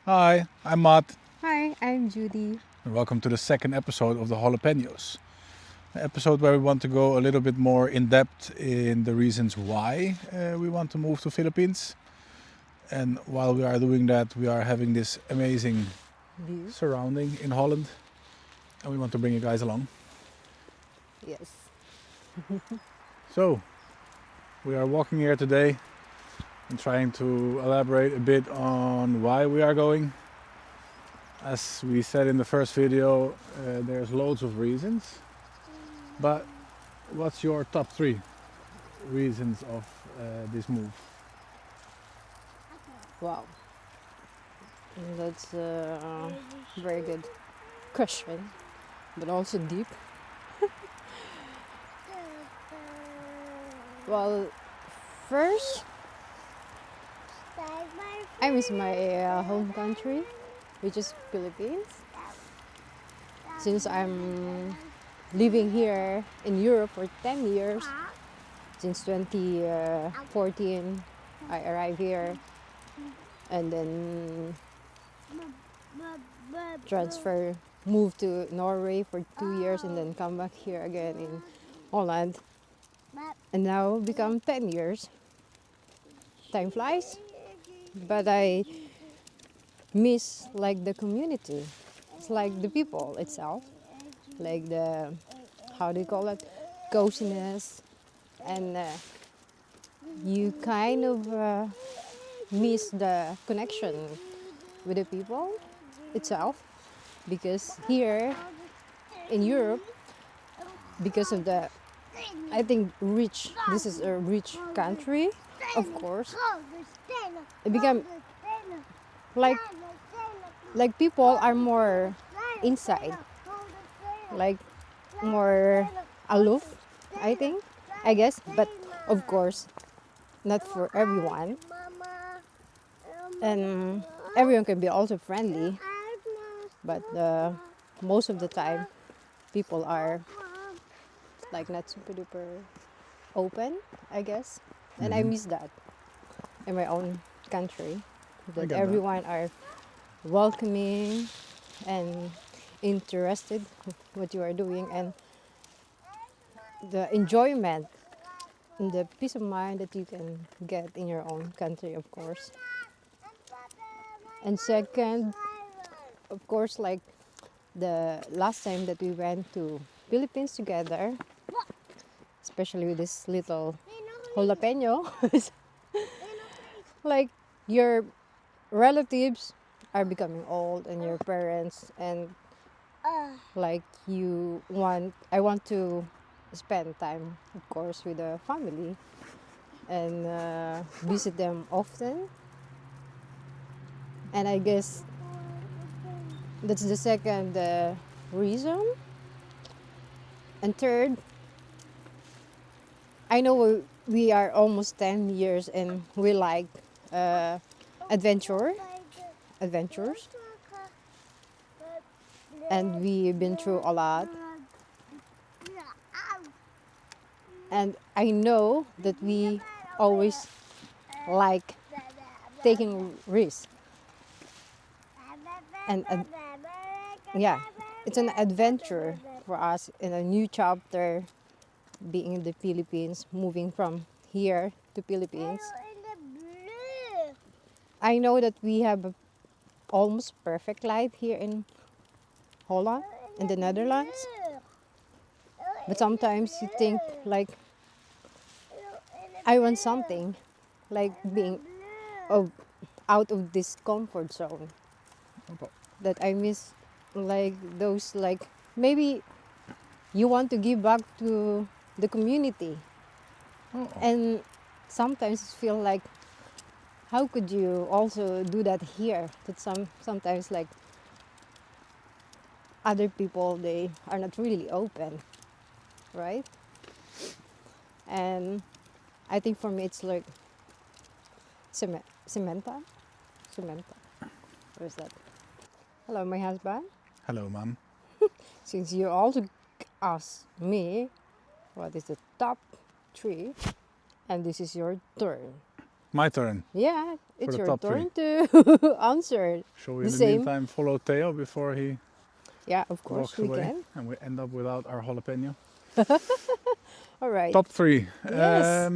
Hi, I'm Matt, Hi, I'm Judy. and welcome to the second episode of the Jalapenos. An episode where we want to go a little bit more in depth in the reasons why we want to move to Philippines. And while we are doing that, we are having this amazing View? surrounding in Holland, and we want to bring you guys along. Yes. So, we are walking here today and trying to elaborate a bit on why we are going. As we said in the first video, there's loads of reasons, but what's your top three reasons of this move? Wow. That's a very good question, but also deep. Well, first, I miss my home country, which is Philippines. Since I'm living here in Europe for 10 years, since 2014, I arrived here and then transfer, move to Norway for 2 years and then come back here again in Holland. And now become 10 years. Time flies, but I miss like the community. It's like the people itself, like the, how do you call it, coziness, and you kind of miss the connection with the people itself, because here in Europe, because of the, I think this is a rich country, of course, it became like people are more inside, like more aloof, I think, I guess, but of course not for everyone, and everyone can be also friendly, but most of the time people are like not super duper open, I guess, and I miss that in my own country, I that get that. everyone are welcoming and interested in what you are doing, and the enjoyment and the peace of mind that you can get in your own country, of course. And second, of course, like the last time that we went to Philippines together, especially with this little jalapeno, like your relatives are becoming old and your parents, and like I want to spend time, of course, with the family and visit them often. And I guess that's the second reason. And third, I know we are almost 10 years and we like uh, adventure adventures, and we've been through a lot, and I know that we always like taking risks, and yeah, it's an adventure for us in a new chapter, being in the Philippines, moving from here to Philippines. I know that we have a almost perfect life here in Holland, in the Netherlands, but sometimes you think like I want something, like being of, out of this comfort zone, that I miss, like those, like maybe you want to give back to the community, Oh, and sometimes feel like how could you also do that here, that sometimes like other people, they are not really open, right? And I think for me it's like Cementa. What is that? Hello, my husband. hello, ma'am. Since you also asked me what is the top three, and this is your turn. My turn. Yeah, it's the your top turn to answer. Shall we The in the same. meantime follow Theo before he Yeah, of course walks we away can. and we end up without our jalapeno? All right. Top 3. Yes.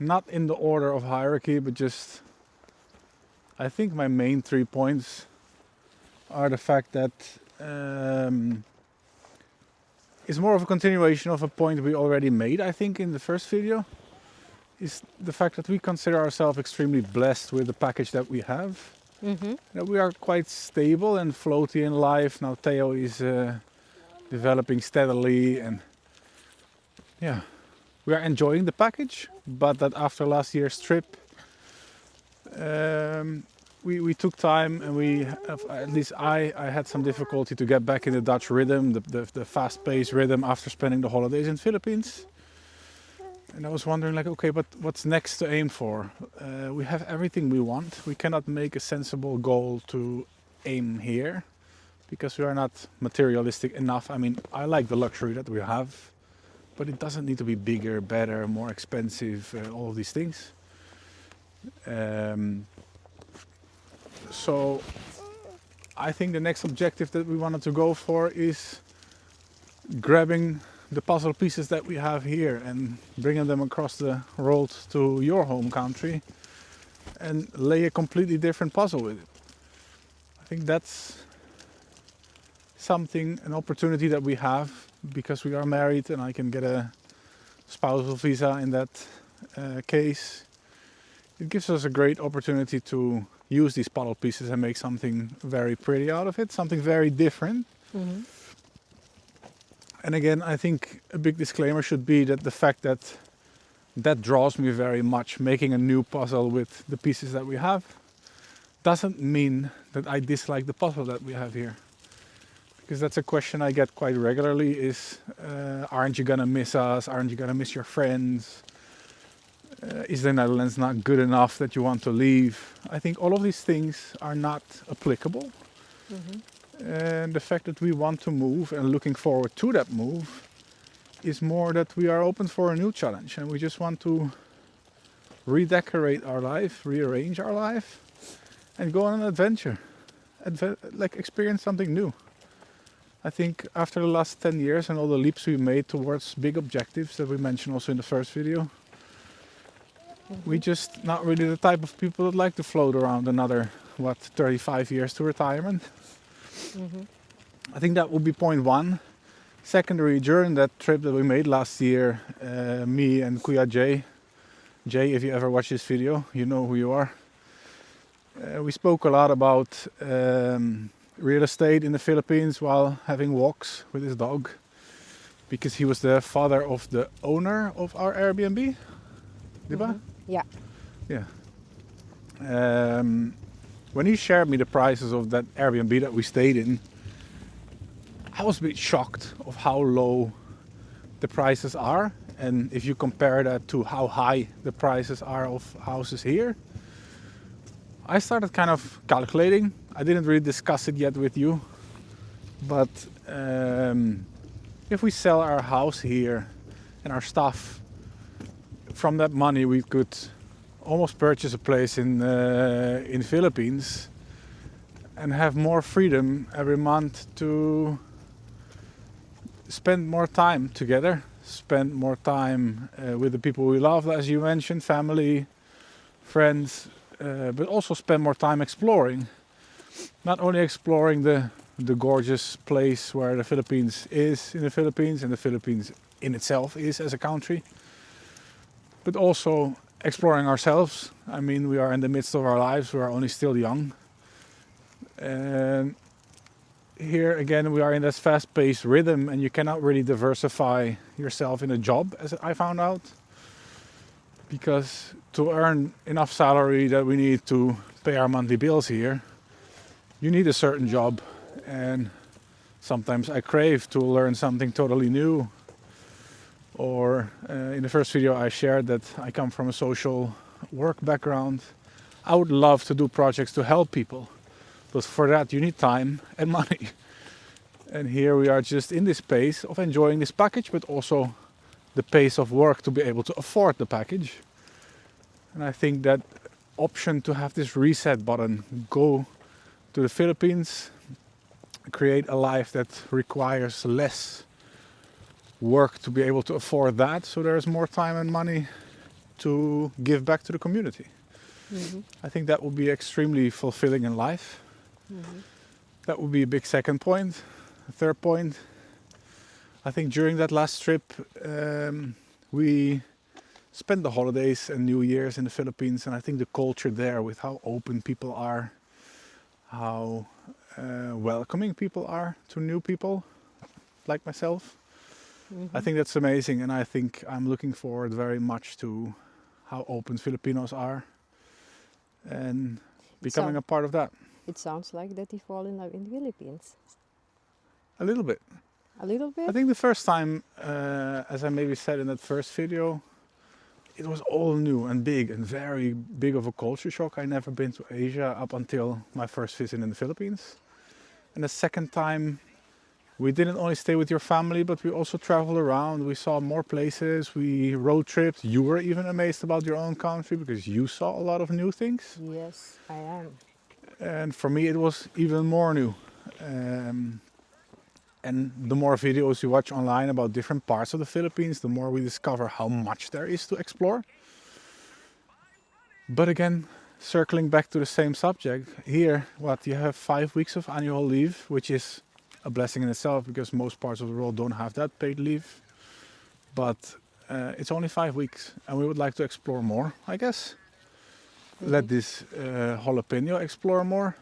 Not in the order of hierarchy, but just I think my main 3 points are the fact that it's more of a continuation of a point we already made, I think, in the first video. Is the fact that we consider ourselves extremely blessed with the package that we have. Mm-hmm. That we are quite stable and floaty in life. Now Theo is developing steadily, and yeah, we are enjoying the package. But that after last year's trip, we took time, and at least I had some difficulty to get back in the Dutch rhythm, the fast-paced rhythm after spending the holidays in the Philippines. And I was wondering, like, okay, but what's next to aim for? We have everything we want. We cannot make a sensible goal to aim here because we are not materialistic enough. I mean, I like the luxury that we have, but it doesn't need to be bigger, better, more expensive, all of these things. So I think the next objective that we wanted to go for is grabbing the puzzle pieces that we have here and bringing them across the road to your home country and lay a completely different puzzle with it. I think that's something, an opportunity that we have because we are married, and I can get a spousal visa in that case. It gives us a great opportunity to use these puzzle pieces and make something very pretty out of it, something very different. Mm-hmm. And again, I think a big disclaimer should be that the fact that draws me very much, making a new puzzle with the pieces that we have, doesn't mean that I dislike the puzzle that we have here. Because that's a question I get quite regularly is, aren't you gonna miss us? Aren't you gonna miss your friends? Is the Netherlands not good enough that you want to leave? I think all of these things are not applicable. Mm-hmm. And the fact that we want to move and looking forward to that move is more that we are open for a new challenge, and we just want to redecorate our life, rearrange our life, and go on an adventure, like experience something new. I think after the last 10 years and all the leaps we made towards big objectives that we mentioned also in the first video, we just not really the type of people that like to float around another, 35 years to retirement. Mm-hmm. I think that would be point 1. Secondary, during that trip that we made last year, me and Kuya Jay, if you ever watch this video, you know who you are. We spoke a lot about real estate in the Philippines while having walks with his dog, because he was the father of the owner of our Airbnb. Diba? Mm-hmm. Yeah. Yeah. When he shared me the prices of that Airbnb that we stayed in, I was a bit shocked of how low the prices are. And if you compare that to how high the prices are of houses here, I started kind of calculating. I didn't really discuss it yet with you, but if we sell our house here and our stuff, from that money we could almost purchase a place in Philippines and have more freedom every month to spend more time together, spend more time with the people we love, as you mentioned, family, friends, but also spend more time exploring. Not only exploring the gorgeous place where the Philippines is in the Philippines, and the Philippines in itself is as a country, but also exploring ourselves. I mean, we are in the midst of our lives, we are only still young. And here again, we are in this fast-paced rhythm, and you cannot really diversify yourself in a job, as I found out. Because to earn enough salary that we need to pay our monthly bills here, you need a certain job. And sometimes I crave to learn something totally new. Or in the first video I shared that I come from a social work background. I would love to do projects to help people, but for that you need time and money. And here we are just in this pace of enjoying this package, but also the pace of work to be able to afford the package. And I think that option to have this reset button, go to the Philippines, create a life that requires less work to be able to afford that, so there's more time and money to give back to the community. I think that would be extremely fulfilling in life. That would be a big second point. A third point, I think during that last trip we spent the holidays and New Year's in the Philippines, and I think the culture there, with how open people are, how welcoming people are to new people like myself, I think that's amazing, and I think I'm looking forward very much to how open Filipinos are and becoming a part of that. It sounds like that you fall in love in the Philippines. A little bit. A little bit? I think the first time, as I maybe said in that first video, it was all new and big and very big of a culture shock. I never been to Asia up until my first visit in the Philippines. And the second time, we didn't only stay with your family, but we also traveled around. We saw more places, we road tripped. You were even amazed about your own country because you saw a lot of new things. Yes, I am. And for me, it was even more new. And the more videos you watch online about different parts of the Philippines, the more we discover how much there is to explore. But again, circling back to the same subject, here, you have 5 weeks of annual leave, which is a blessing in itself because most parts of the world don't have that paid leave. But it's only 5 weeks and we would like to explore more, I guess. Let this jalapeno explore more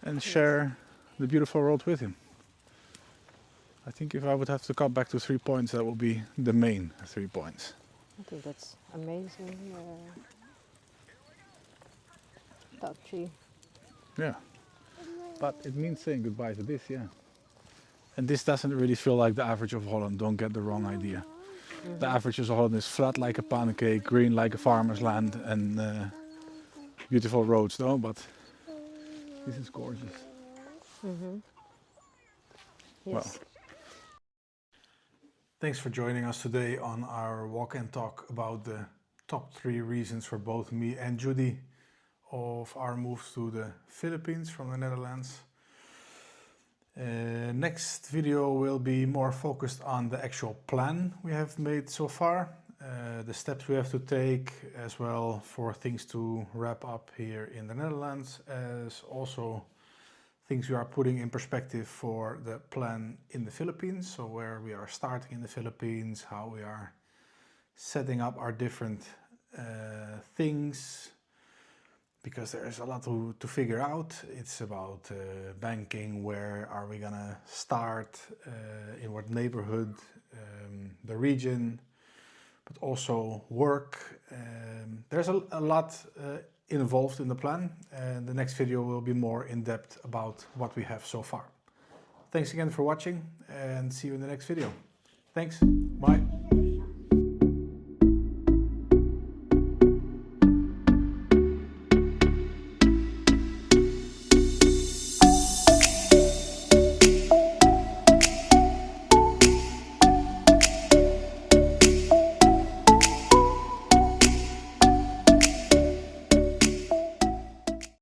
and share the beautiful world with him. I think if I would have to cut back to 3 points, that would be the main 3 points. I think that's amazing. Top 3. Yeah. But it means saying goodbye to this, yeah. And this doesn't really feel like the average of Holland, don't get the wrong idea. The average of Holland is flat like a pancake, green like a farmer's land, and beautiful roads though, but this is gorgeous. Yes. Well, thanks for joining us today on our walk and talk about the top 3 reasons for both me and Judy of our moves to the Philippines from the Netherlands. Next video will be more focused on the actual plan we have made so far, the steps we have to take as well for things to wrap up here in the Netherlands, as also things we are putting in perspective for the plan in the Philippines. So where we are starting in the Philippines, how we are setting up our different things, because there's a lot to figure out. It's about banking, where are we gonna start, in what neighborhood, the region, but also work. There's a lot involved in the plan, and the next video will be more in depth about what we have so far. Thanks again for watching and see you in the next video. Thanks, bye.